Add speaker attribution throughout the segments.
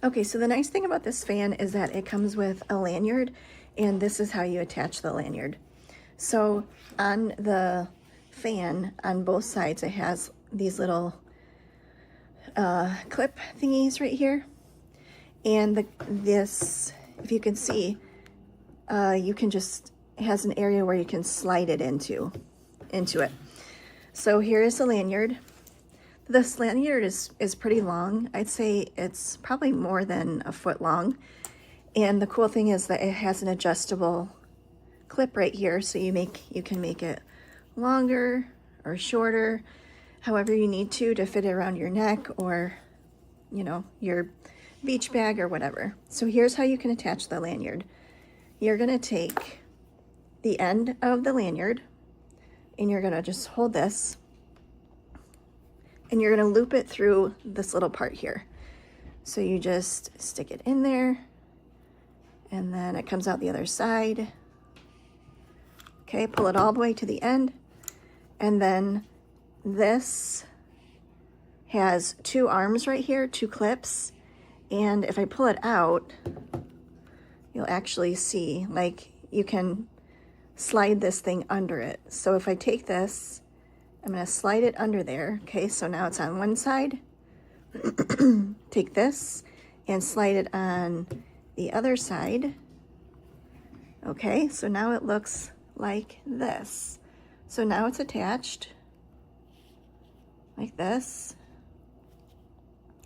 Speaker 1: Okay, so the nice thing about this fan is that it comes with a lanyard, and this is how you attach the lanyard. So on the fan, on both sides, it has these little clip thingies right here. And this, if you can see, you can just, it has an area where you can slide it into it. So here is the lanyard. This lanyard is pretty long. I'd say it's probably more than a foot long. And the cool thing is that it has an adjustable clip right here, so you can make it longer or shorter, however you need to fit it around your neck or, you know, your beach bag or whatever. So here's how you can attach the lanyard. You're gonna take the end of the lanyard and you're gonna just hold this and you're gonna loop it through this little part here. So you just stick it in there and then it comes out the other side. Okay, pull it all the way to the end. And then this has two arms right here, two clips. And if I pull it out, you'll actually see, like, you can slide this thing under it. So if I take this, I'm gonna slide it under there. Okay, so now it's on one side. Take this and slide it on the other side. Okay, so now it looks like this. So now it's attached like this,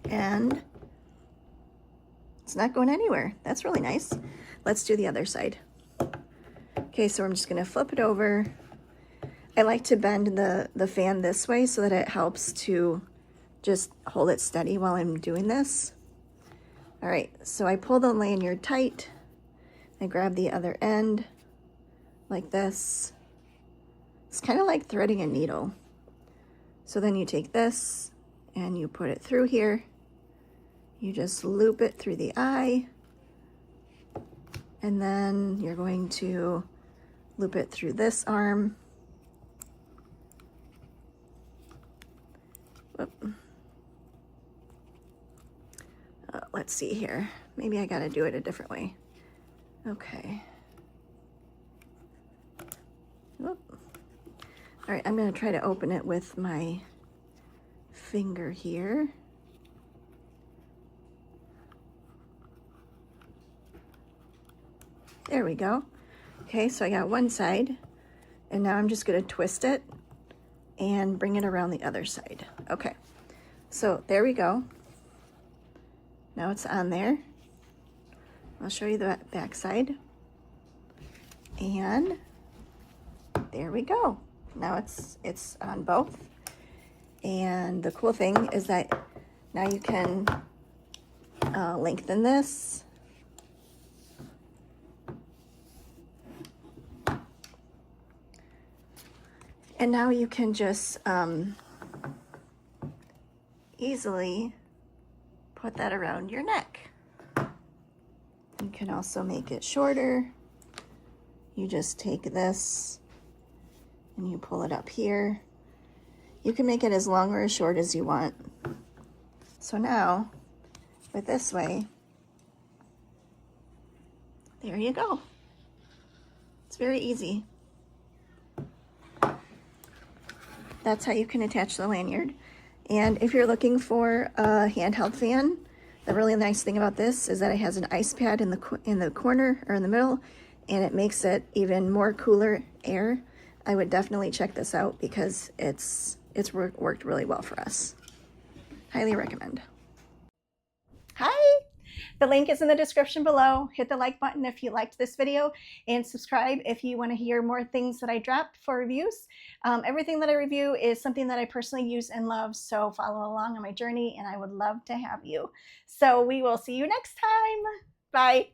Speaker 1: and it's not going anywhere. That's really nice. Let's do the other side. Okay, so I'm just gonna flip it over. I like to bend the fan this way so that it helps to just hold it steady while I'm doing this. All right, so I pull the lanyard tight. I grab the other end like this. It's kind of like threading a needle. So then you take this and you put it through here. You just loop it through the eye. And then you're going to loop it through this arm. Let's see here. Maybe I gotta do it a different way. Okay. Whoop. All right, I'm gonna try to open it with my finger here. There we go. Okay, so I got one side, and now I'm just gonna twist it and bring it around the other side. Okay, so there we go. Now it's on there. I'll show you the back side. And there we go. Now it's on both. And the cool thing is that now you can lengthen this. And now you can just easily put that around your neck. You can also make it shorter. You just take this and you pull it up here. You can make it as long or as short as you want. So now, with this way, there you go. It's very easy. That's how you can attach the lanyard. And if you're looking for a handheld fan, the really nice thing about this is that it has an ice pad in the corner or in the middle, and it makes it even more cooler air. I would definitely check this out because it's worked really well for us. Highly recommend. Hi! The link is in the description below. Hit the like button if you liked this video, and subscribe if you want to hear more things that I dropped for reviews. Everything that I review is something that I personally use and love, so follow along on my journey, and I would love to have you. So we will see you next time. Bye.